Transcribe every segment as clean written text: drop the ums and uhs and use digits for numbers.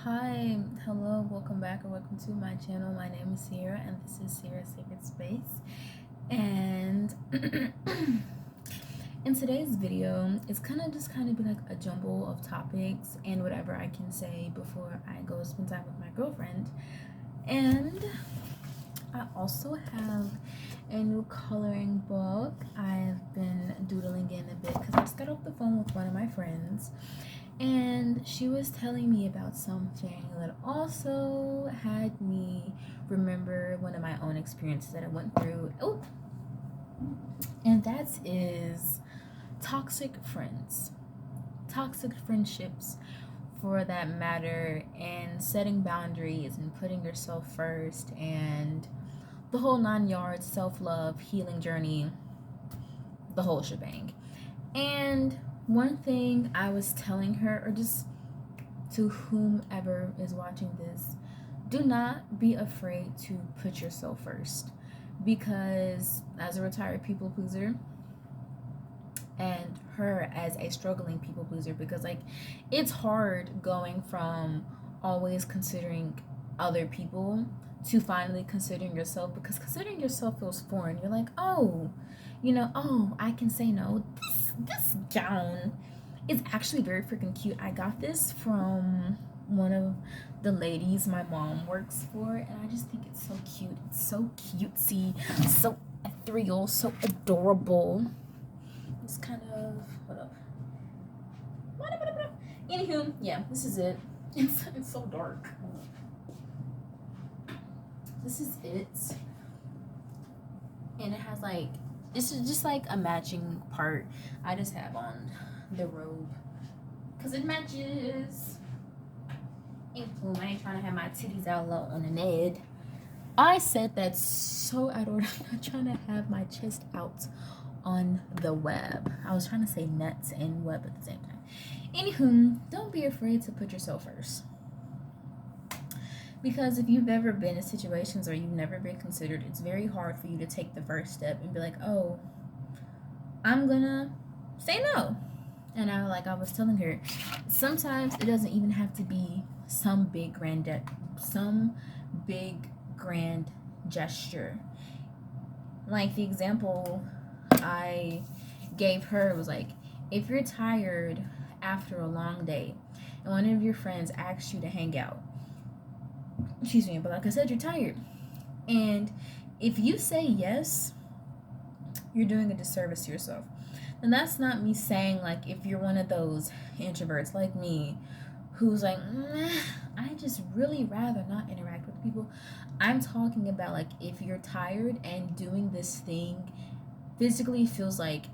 Hi, hello, welcome back or welcome to my channel. My name is Sierra and this is Sierra's Sacred Space. And in today's video, it's kind of be like a jumble of topics and whatever I can say before I go spend time with my girlfriend. And I also have a new coloring book I've been doodling in a bit because I just got off the phone with one of my friends. And she was telling me about something that also had me remember one of my own experiences that I went through. Oh, and that is toxic friends, toxic friendships for that matter, and setting boundaries and putting yourself first and the whole 9 yards, self-love, healing journey, the whole shebang. And one thing I was telling her, or just to whomever is watching this, do not be afraid to put yourself first. Because as a retired people pleaser, and her as a struggling people pleaser, because like it's hard going from always considering other people to finally considering yourself, because considering yourself feels foreign. You're like, oh, I can say no. This gown is actually very freaking cute. I got this from one of the ladies my mom works for, and I just think it's so cute. It's so cutesy, so ethereal, so adorable. It's kind of, hold up. Anywho, yeah, this is it. It's so dark. This is it. And it has like, this is just like a matching part I just have on the robe because it matches. I ain't trying to have my titties out low on the Ned. I said that so out of order. I'm not trying to have my chest out on the web. I was trying to say nuts and web at the same time. Anywho, don't be afraid to put yourself first. Because if you've ever been in situations or you've never been considered, it's very hard for you to take the first step and be like, oh, I'm gonna say no. And I was telling her, sometimes it doesn't even have to be some big grand gesture. Like the example I gave her was like, if you're tired after a long day and one of your friends asks you to hang out, but like I said, you're tired, and if you say yes, you're doing a disservice to yourself. And that's not me saying like if you're one of those introverts like me who's like, I just really rather not interact with people. I'm talking about like if you're tired and doing this thing physically feels like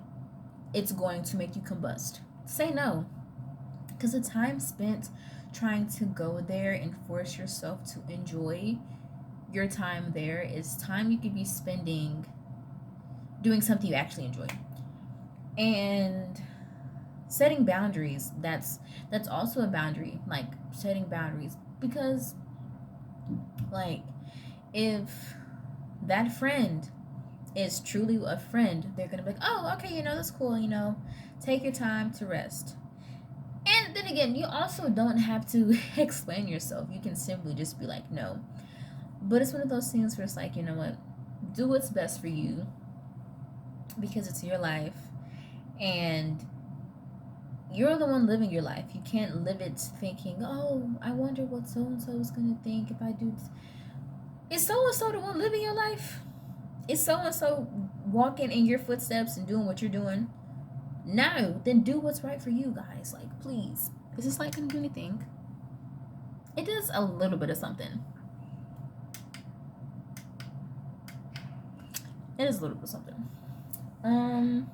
it's going to make you combust, say no. Because the time spent trying to go there and force yourself to enjoy your time there is time you could be spending doing something you actually enjoy. And setting boundaries, that's also a boundary, like setting boundaries, because like if that friend is truly a friend, they're gonna be like, oh, okay, that's cool, take your time to rest. And then again, you also don't have to explain yourself. You can simply just be like, no. But it's one of those things where it's like, you know what? Do what's best for you because it's your life. And you're the one living your life. You can't live it thinking, oh, I wonder what so-and-so is going to think if I do this. Is so-and-so the one living your life? Is so-and-so walking in your footsteps and doing what you're doing? No, then do what's right for you guys. Like, please. Is this light gonna do anything? It does a little bit of something. It is a little bit of something.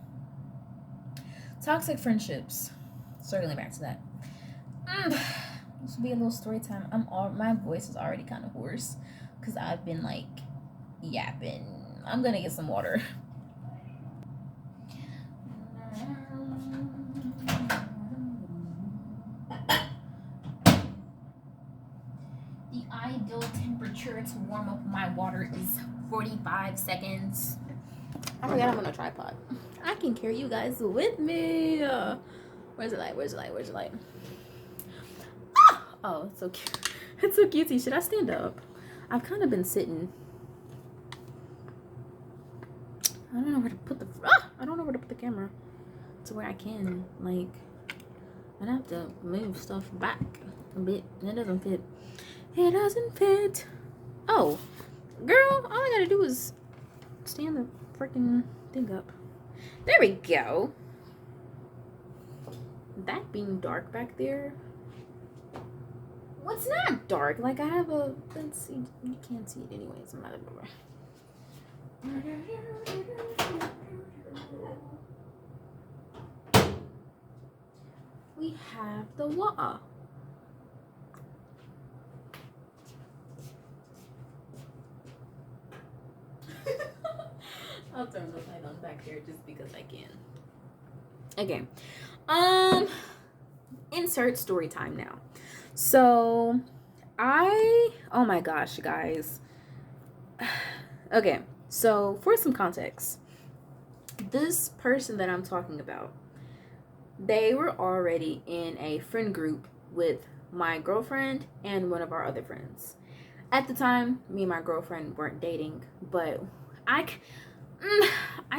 Toxic friendships. Circling back to that. This will be a little story time. My voice is already kind of hoarse because I've been like yapping. I'm gonna get some water. Ideal temperature to warm up my water is 45 seconds. I forgot I'm on a tripod. I can carry you guys with me. Where's the light? Ah! Oh, it's so cute. It's so cutesy. Should I stand up? I've kind of been sitting. I don't know where to put the camera to where I can, like, I'd have to move stuff back a bit. It doesn't fit. It doesn't fit. Oh, girl, all I gotta do is stand the freaking thing up. There we go. That being dark back there. Well, it's not dark. Like, I have a, let's see, you can't see it anyways. I'm not over. We have the water. I'll turn the light on back there just because I can. Okay. Insert story time now. So, oh my gosh, guys. Okay, so for some context, this person that I'm talking about, they were already in a friend group with my girlfriend and one of our other friends. At the time, me and my girlfriend weren't dating, but I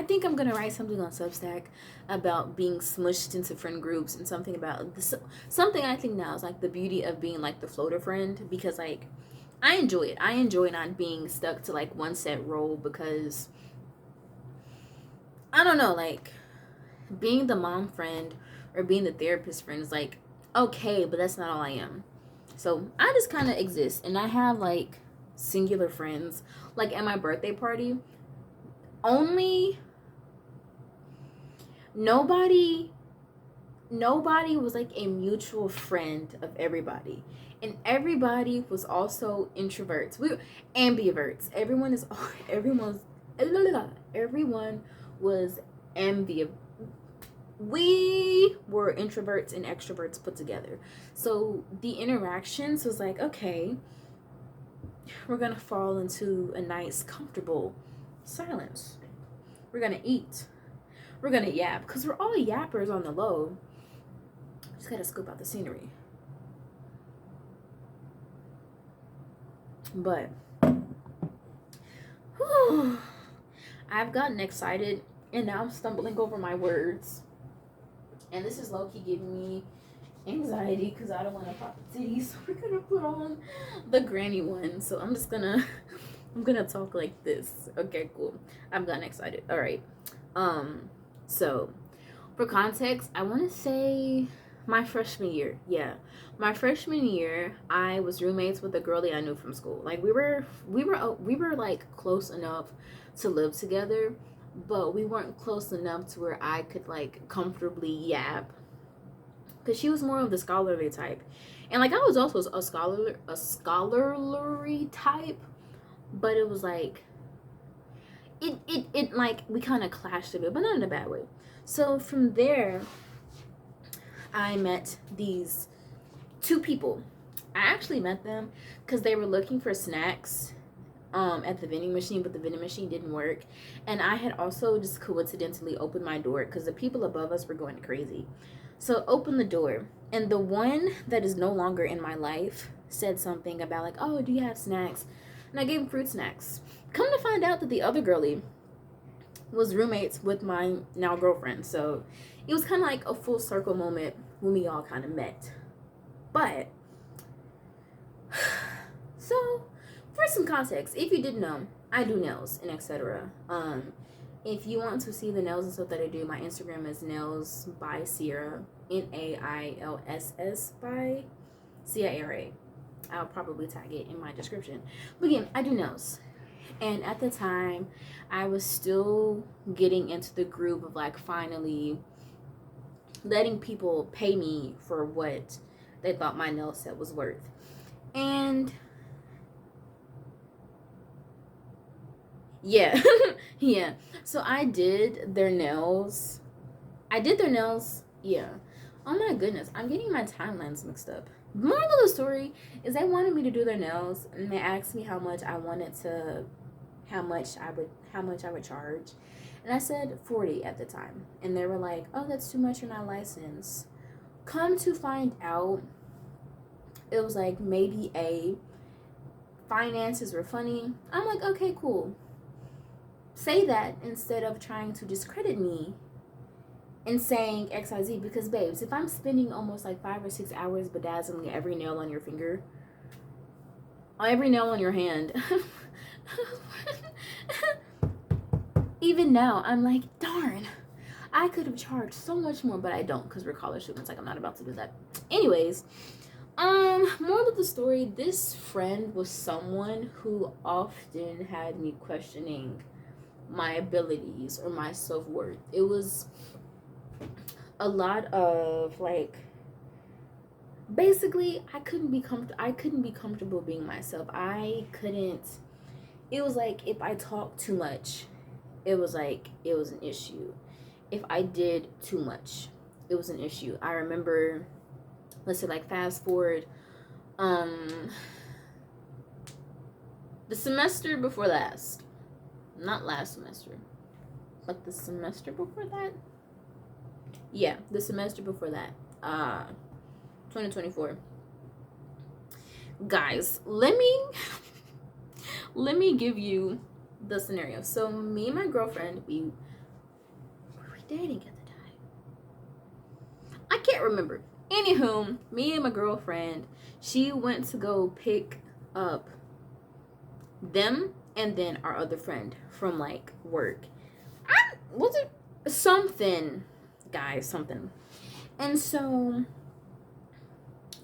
think I'm gonna write something on Substack about being smushed into friend groups, and something about this, something I think now is like the beauty of being like the floater friend, because like I enjoy it. I enjoy not being stuck to like one set role, because I don't know, like being the mom friend or being the therapist friend is like okay, but that's not all I am. So I just kind of exist, and I have like singular friends. Like at my birthday party, only nobody was like a mutual friend of everybody, and everybody was also introverts. We were ambiverts. Everyone was ambivert. We were introverts and extroverts put together. So the interactions was like, okay, we're gonna fall into a nice comfortable silence. We're gonna eat. We're gonna yap, because we're all yappers on the low. Just gotta scoop out the scenery. But I've gotten excited, and now I'm stumbling over my words, and this is low-key giving me anxiety because I don't want to pop the titties. So we're gonna put on the granny one. So I'm gonna talk like this. Okay, cool. I've gotten excited. All right. So for context, I want to say my freshman year. Yeah, my freshman year, I was roommates with a girlie I knew from school. Like we were like close enough to live together, but we weren't close enough to where I could like comfortably yap, because she was more of the scholarly type, and like I was also a scholarly type, but it was like it like we kind of clashed a bit, but not in a bad way. So from there, I met these two people. I actually met them because they were looking for snacks at the vending machine, but the vending machine didn't work, and I had also just coincidentally opened my door because the people above us were going crazy. So open the door, and the one that is no longer in my life said something about like, oh, do you have snacks? And I gave him fruit snacks. Come to find out that the other girlie was roommates with my now girlfriend. So it was kind of like a full circle moment when we all kind of met. But so for some context, if you didn't know, I do nails and etc. If you want to see the nails and stuff that I do, my Instagram is nails by Sierra, NAILSS by CIRA. I'll probably tag it in my description. But again, I do nails. And at the time, I was still getting into the groove of like finally letting people pay me for what they thought my nail set was worth. And yeah, yeah. So I did their nails. Yeah. Oh my goodness, I'm getting my timelines mixed up. Moral of the story is they wanted me to do their nails, and they asked me how much I would charge. And I said 40 at the time. And they were like, oh, that's too much, you're not licensed. Come to find out, It was like maybe A, finances were funny. I'm like, okay, cool. Say that instead of trying to discredit me and saying XYZ, because babes, if I'm spending almost like 5 or 6 hours bedazzling every nail on your finger, every nail on your hand, even now I'm like, darn, I could have charged so much more, but I don't, because we're college students. Like, I'm not about to do that. Anyways, moral of the story, this friend was someone who often had me questioning my abilities or my self-worth. It was a lot of like, basically I couldn't be comfortable being myself. It was like if I talked too much, it was like it was an issue. If I did too much, it was an issue. I remember, let's say like fast forward, the semester before last, not last semester, but the semester before that, yeah, the semester before that, 2024. Guys, let me give you the scenario. So me and my girlfriend, we were dating at the time, I can't remember. Anywho, me and my girlfriend, she went to go pick up them and then our other friend from like work. Was it something, guys, something. And so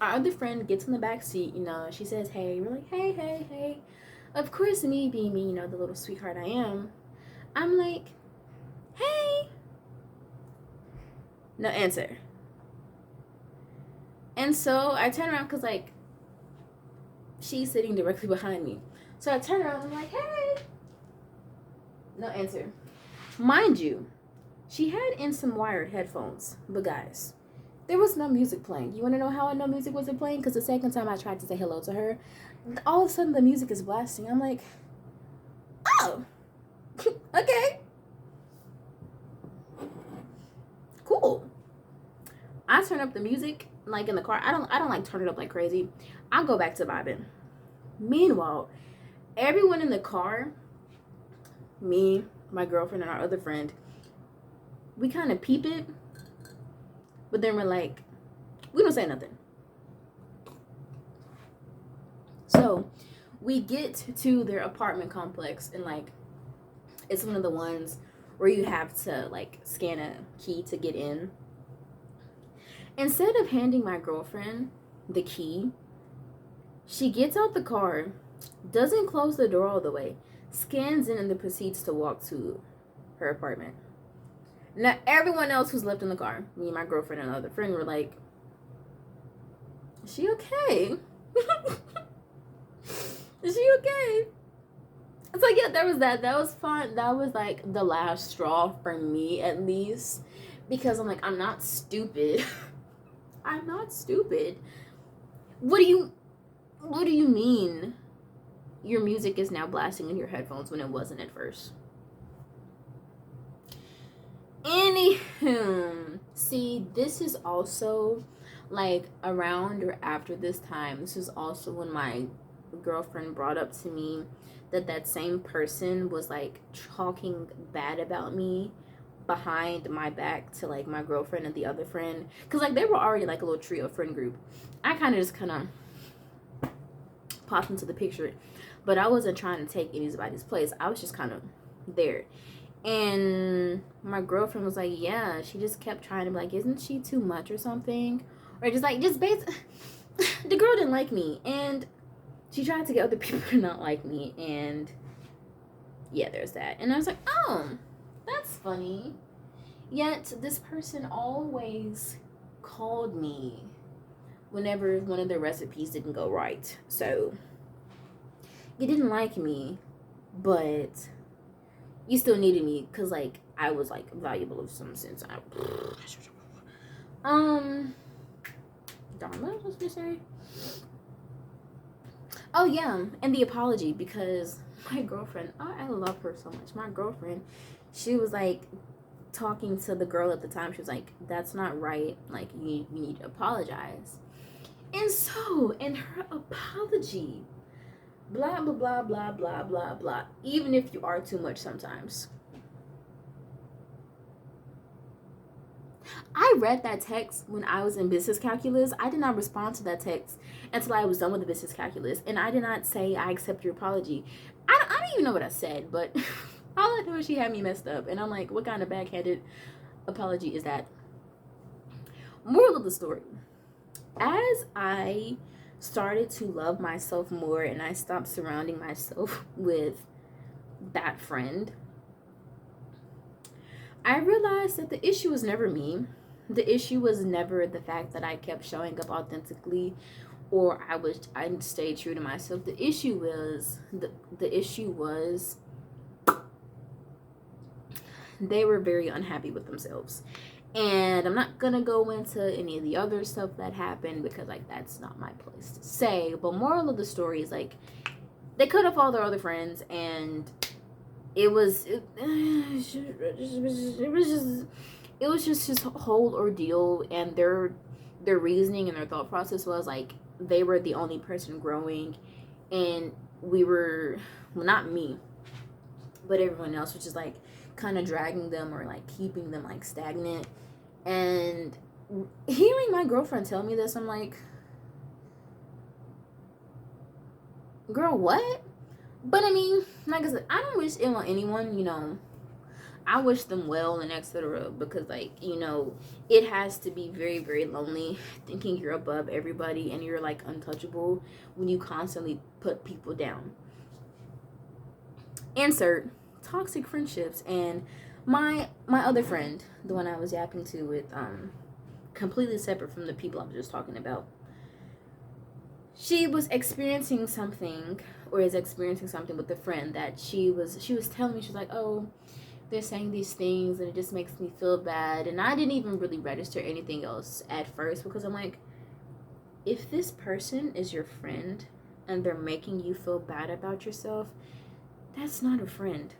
our other friend gets in the back seat, you know, she says, hey. We're like, hey. Of course, me being me, you know, the little sweetheart I am, I'm like, hey. No answer. And so I turn around because, like, she's sitting directly behind me. So I turn around and I'm like, hey. No answer. Mind you, she had in some wired headphones. But guys, there was no music playing. You want to know how I know music wasn't playing? Because the second time I tried to say hello to her, all of a sudden the music is blasting. I'm like, oh, okay. Cool. I turn up the music like in the car. I don't like turn it up like crazy. I'll go back to vibing. Meanwhile, everyone in the car, me, my girlfriend, and our other friend, we kind of peep it, but then we're like, we don't say nothing. So we get to their apartment complex, and like, it's one of the ones where you have to like scan a key to get in. Instead of handing my girlfriend the key, she gets out the car, doesn't close the door all the way, scans in, and then proceeds to walk to her apartment. Now, everyone else who's left in the car, me, my girlfriend, and another friend, were like, is she okay? Is she okay? It's like, yeah, there was that. That was fun. That was like the last straw for me, at least. Because I'm like, I'm not stupid. I'm not stupid. What do you mean your music is now blasting in your headphones when it wasn't at first? Anywho, see, this is also like around or after this time. This is also when my girlfriend brought up to me that same person was like talking bad about me behind my back to like my girlfriend and the other friend, because like they were already like a little trio friend group. I kind of just popped into the picture, but I wasn't trying to take anybody's place. I was just kind of there. And my girlfriend was like, yeah, she just kept trying to be like, isn't she too much or something? Or just the girl didn't like me, and she tried to get other people to not like me, and yeah, there's that. And I was like, oh, that's funny. Yet this person always called me whenever one of the recipes didn't go right. So you didn't like me, but you still needed me because like I was like valuable of some sense. Darn, what was I supposed to say? Oh yeah, and the apology, because my girlfriend, I love her so much. My girlfriend, she was like talking to the girl at the time. She was like, that's not right. Like, you need to apologize. And so, in her apology, blah, blah, blah, blah, blah, blah, blah, even if you are too much sometimes. I read that text when I was in business calculus. I did not respond to that text until I was done with the business calculus. And I did not say, I accept your apology. I don't even know what I said, but all I know is she had me messed up. And I'm like, what kind of backhanded apology is that? Moral of the story. As I started to love myself more and I stopped surrounding myself with that friend, I realized that the issue was never me. The issue was never the fact that I kept showing up authentically or I stayed true to myself. The issue was they were very unhappy with themselves. And I'm not gonna go into any of the other stuff that happened because like that's not my place to say. But moral of the story is like they cut off all their other friends and it was just this whole ordeal, and their reasoning and their thought process was like they were the only person growing and we were, well, not me, but everyone else was just like kind of dragging them or like keeping them like stagnant. And hearing my girlfriend tell me this, I'm like, girl, what? But I mean, like I said, I don't wish ill on anyone, you know. I wish them well and etc. Because like, you know, it has to be very, very lonely thinking you're above everybody and you're like untouchable when you constantly put people down. Insert toxic friendships. And my other friend, the one I was yapping to with, completely separate from the people I was just talking about, she was experiencing something or is experiencing something with a friend that she was telling me. She's like, oh, they're saying these things and it just makes me feel bad. And I didn't even really register anything else at first because I'm like, if this person is your friend and they're making you feel bad about yourself, that's not a friend.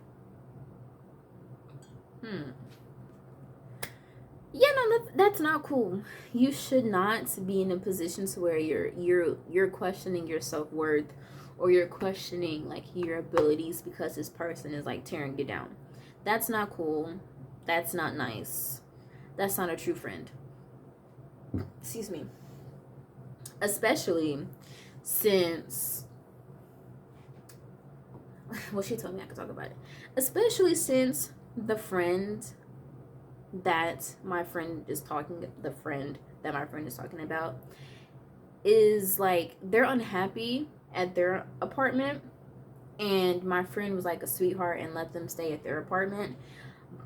Yeah, no, that's not cool. You should not be in a position to where you're questioning your self-worth or you're questioning like your abilities because this person is like tearing you down. That's not cool. That's not nice. That's not a true friend. Excuse me. Especially since, well, she told me I could talk about it. Especially since the friend that my friend is talking about is like, they're unhappy at their apartment, and my friend was like a sweetheart and let them stay at their apartment,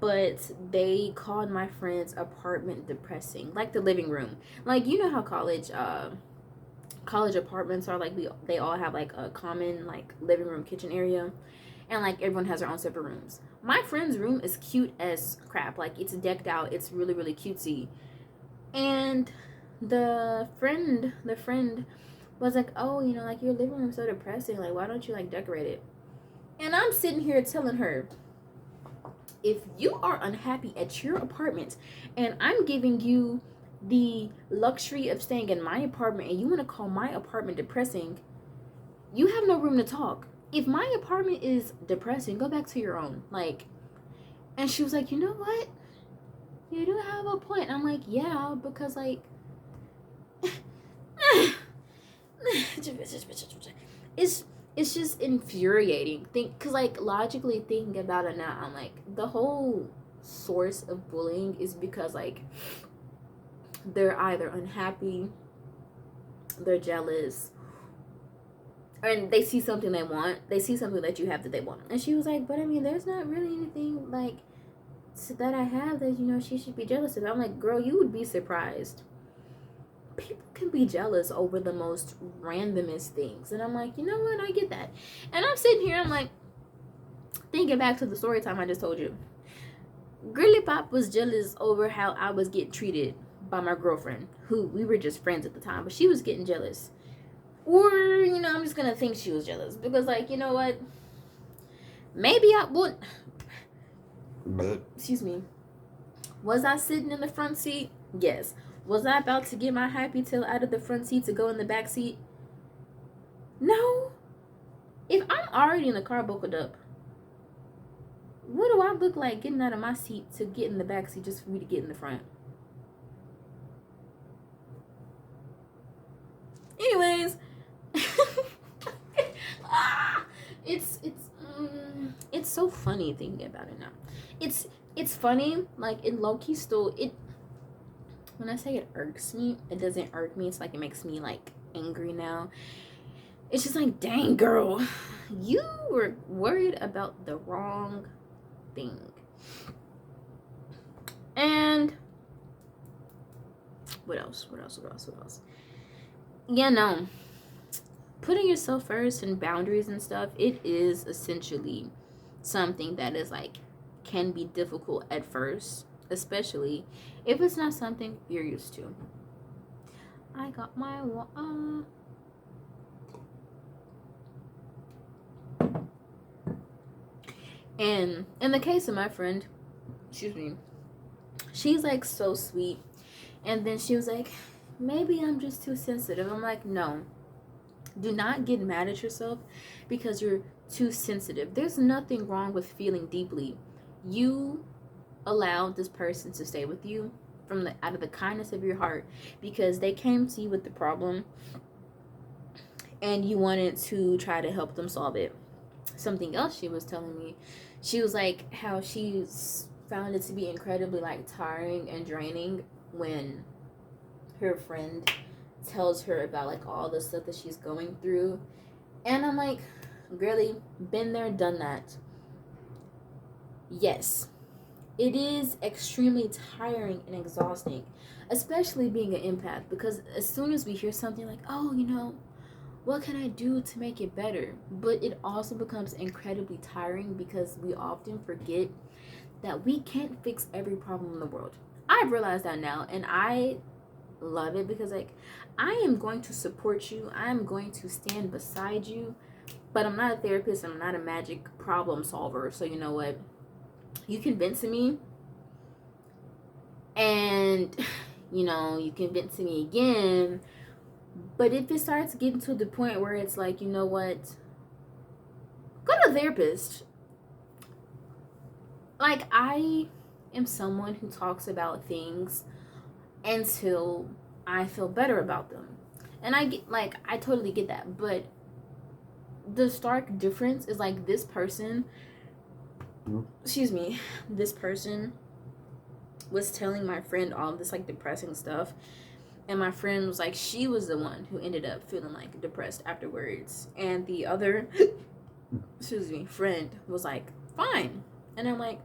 but they called my friend's apartment depressing, like the living room. Like, you know how college apartments are, like they all have like a common like living room, kitchen area, and like everyone has their own separate rooms. My friend's room is cute as crap. Like, it's decked out. It's really, really cutesy. And the friend was like, oh, you know, like your living room's so depressing. Like, why don't you like decorate it? And I'm sitting here telling her, if you are unhappy at your apartment and I'm giving you the luxury of staying in my apartment and you want to call my apartment depressing, you have no room to talk. If my apartment is depressing, go back to your own. Like, and she was like, you know what? You do have a point. And I'm like, yeah, because like, it's just infuriating. Cause like logically thinking about it now, I'm like, the whole source of bullying is because like they're either unhappy, they're jealous, and they see something they want. They see something that you have that they want. And she was like, but I mean, there's not really anything like that I have that, you know, she should be jealous of. I'm like, girl, you would be surprised. People can be jealous over the most randomest things. And I'm like, you know what? I get that. And I'm sitting here, I'm like, thinking back to the story time I just told you. Girly Pop was jealous over how I was getting treated by my girlfriend, who we were just friends at the time, but she was getting jealous. Or, you know, I'm just gonna think she was jealous because, like, you know what? Maybe I would. Excuse me. Was I sitting in the front seat? Yes. Was I about to get my happy tail out of the front seat to go in the back seat? No. If I'm already in the car buckled up, what do I look like getting out of my seat to get in the back seat just for me to get in the front? Anyways, it's so funny thinking about it now. It's funny, like in low key still it. When I say it irks me, it doesn't irk me. It's like it makes me like angry now. It's just like, dang girl, you were worried about the wrong thing. And what else? Yeah, no. Putting yourself first and boundaries and stuff, it is essentially something that is like can be difficult at first, especially if it's not something you're used to. I got my and in the case of my friend, excuse me, she's like so sweet, and then she was like, maybe I'm just too sensitive. I'm like, no, do not get mad at yourself because you're too sensitive. There's nothing wrong with feeling deeply. You allowed this person to stay with you from the out of the kindness of your heart because they came to you with the problem and you wanted to try to help them solve it. Something else she was telling me, she was like how she's found it to be incredibly like tiring and draining when her friend tells her about like all the stuff that she's going through. And I'm like, girly, been there, done that. Yes, it is extremely tiring and exhausting, especially being an empath, because as soon as we hear something like, oh, what can I do to make it better? But it also becomes incredibly tiring because we often forget that we can't fix every problem in the world. I've realized that now, and I love it because like I am going to support you. I'm going to stand beside you, but I'm not a therapist. I'm not a magic problem solver. So you know what? You can vent to me, and you can vent to me again. But if it starts getting to the point where it's like, you know what? Go to a therapist. Like, I am someone who talks about things until I feel better about them. And I totally get that. But the stark difference is like this person, this person was telling my friend all this like depressing stuff. And my friend was like, she was the one who ended up feeling like depressed afterwards. And the other, friend was like, fine. And I'm like,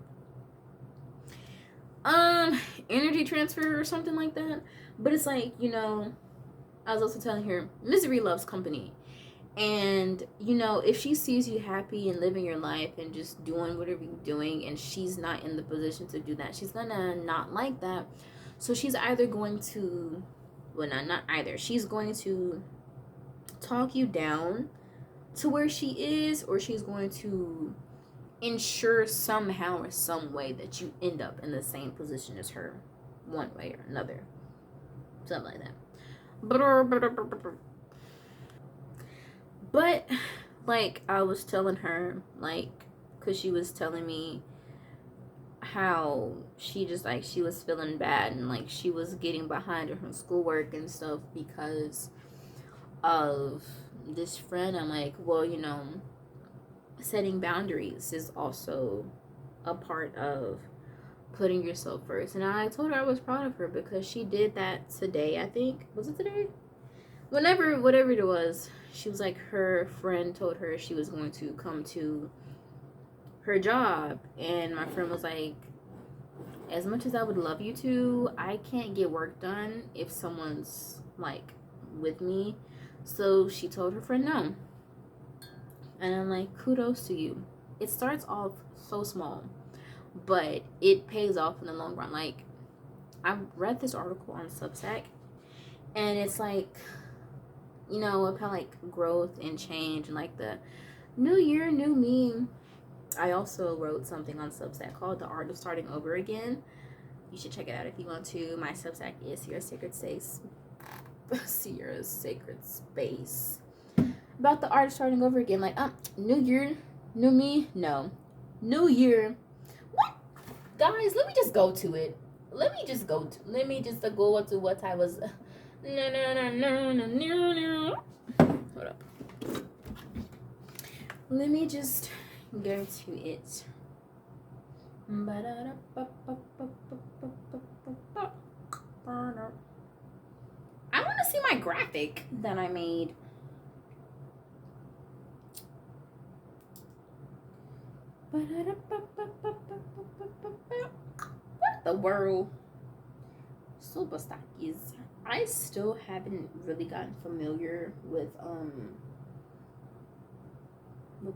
energy transfer or something like that. But it's like, I was also telling her, misery loves company. And, if she sees you happy and living your life and just doing whatever you're doing and she's not in the position to do that, she's gonna not like that. So she's either going to, not either. She's going to talk you down to where she is, or she's going to ensure somehow or some way that you end up in the same position as her, one way or another. Something like that. But, like, I was telling her, like, because she was telling me how she just, like, she was feeling bad and, like, she was getting behind in her schoolwork and stuff because of this friend. I'm like, well, setting boundaries is also a part of putting yourself first. And I told her I was proud of her because she did that today, I think. Was it today? Whatever it was. She was like, her friend told her she was going to come to her job. And my friend was like, as much as I would love you to, I can't get work done if someone's like with me. So she told her friend no. And I'm like, kudos to you. It starts off so small, but it pays off in the long run. Like, I read this article on Substack, and it's like, about like growth and change and like the new year, new me. I also wrote something on Substack called The Art of Starting Over Again. You should check it out if you want to. My Substack is Sierra's Sacred Space. Sierra's Sacred Space. About the art starting over again. Like, new year, new me? No. New year. What? Guys, let me just go to it. Let me just go to what I was. No. Hold up. Let me just go to it. I want to see my graphic that I made. What the world? Substack is. I still haven't really gotten familiar with the.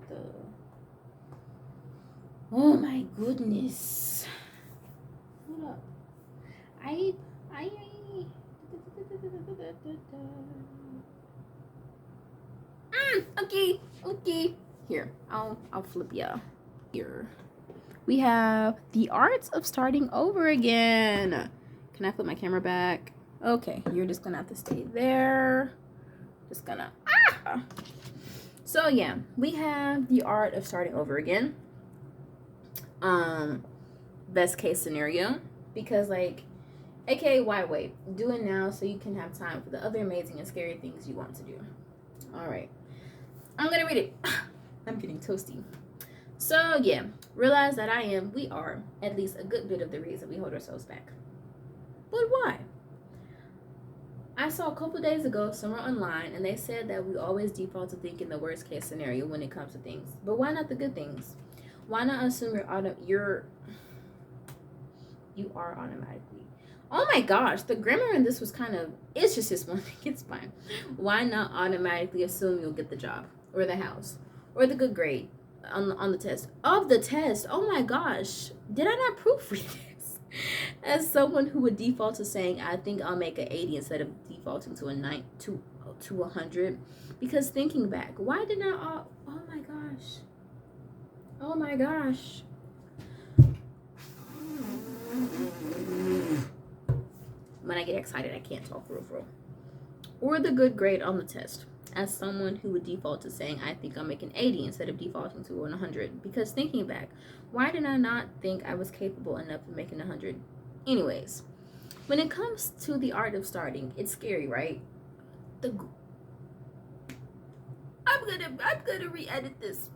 Oh my goodness. Hold up. Okay. Here, I'll flip ya. Here. We have the art of starting over again. Can I flip my camera back? Okay, you're just gonna have to stay there. Just gonna So yeah, we have the art of starting over again. Best case scenario, because like, aka why wait? Do it now so you can have time for the other amazing and scary things you want to do. All right, I'm gonna read it. I'm getting toasty. So yeah, realize that we are at least a good bit of the reason we hold ourselves back. But why? I saw a couple days ago somewhere online, and they said that we always default to thinking the worst case scenario when it comes to things. But why not the good things? Why not assume you are automatically? Oh my gosh, the grammar in this was it's just this one thing. It's fine. Why not automatically assume you'll get the job or the house or the good grade on the test? Oh my gosh, did I not proofread this? As someone who would default to saying, I think I'll make an 80 instead of defaulting to a 100, because thinking back, why did I? Oh my gosh. When I get excited, I can't talk real. Or the good grade on the test. As someone who would default to saying, I think I'll make an 80 instead of defaulting to an 100. Because thinking back, why did I not think I was capable enough of making 100? Anyways, when it comes to the art of starting, it's scary, right? I'm gonna re-edit this.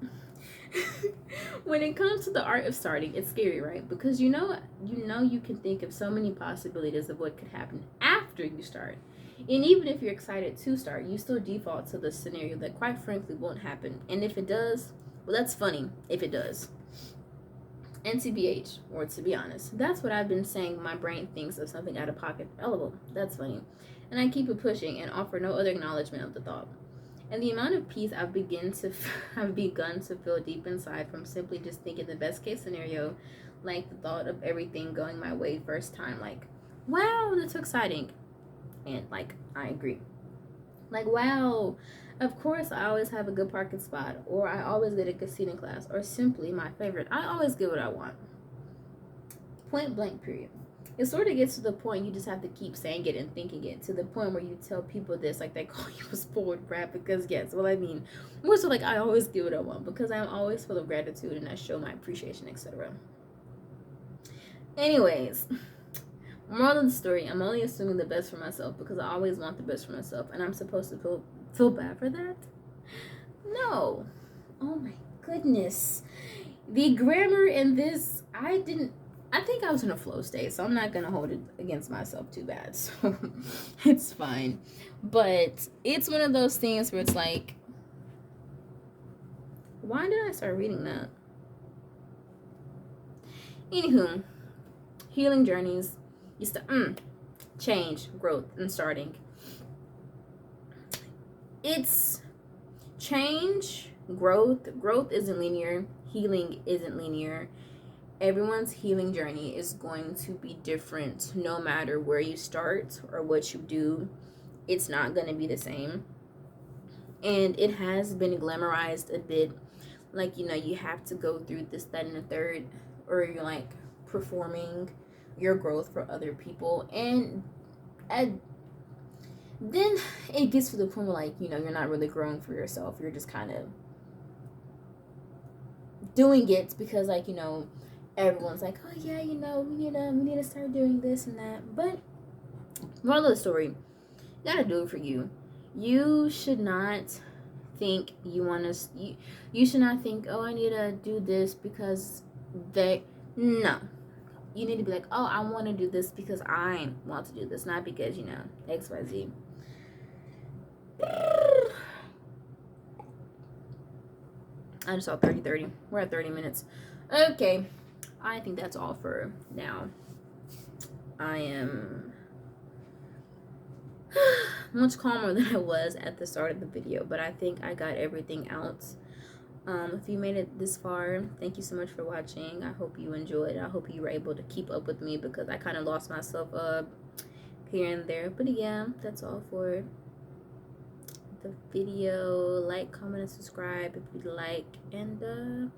When it comes to the art of starting, it's scary, right? Because you know you can think of so many possibilities of what could happen after you start. And even if you're excited to start, you still default to the scenario that quite frankly won't happen. And if it does, well, that's funny if it does. And TBH, or to be honest, that's what I've been saying. My brain thinks of something out of pocket. LOL, that's funny. And I keep it pushing and offer no other acknowledgement of the thought. And the amount of peace I've begun to feel deep inside from simply just thinking the best case scenario, like the thought of everything going my way first time, like, wow, that's so exciting. And like, I agree. Like, wow, of course I always have a good parking spot, or I always get a good seat in class, or simply my favorite, I always get what I want. Point blank, period. It sort of gets to the point you just have to keep saying it and thinking it, to the point where you tell people this, like they call you a spoiled brat, because yes, well, I mean, more so like I always get what I want, because I'm always full of gratitude and I show my appreciation, etc. Anyways, moral of the story, I'm only assuming the best for myself because I always want the best for myself, and I'm supposed to feel bad for that? No. Oh my goodness. The grammar in this, I think I was in a flow state, so I'm not going to hold it against myself too bad. So it's fine. But it's one of those things where it's like, why did I start reading that? Anywho, healing journeys used to change, growth, and starting. It's change, growth. Growth isn't linear. Healing isn't linear. Everyone's healing journey is going to be different no matter where you start or what you do. It's not going to be the same. And it has been glamorized a bit. Like, you have to go through this, that, and the third, or you're like performing your growth for other people. And then it gets to the point where, like, you know, you're not really growing for yourself. You're just kind of doing it because, like, you know, everyone's like, oh yeah, you know, we need to start doing this and that. But moral of the story, you gotta do it for you. You should not think you should not think, oh, I need to do this because no, you need to be like, oh, I want to do this because I want to do this, not because, you know, XYZ. I just saw 30. We're at 30 minutes. Okay, I think that's all for now. I am much calmer than I was at the start of the video, but I think I got everything out. If you made it this far, thank you so much for watching. I hope you enjoyed. I hope you were able to keep up with me because I kind of lost myself here and there. But yeah, that's all for the video. Like, comment, and subscribe if you'd like. And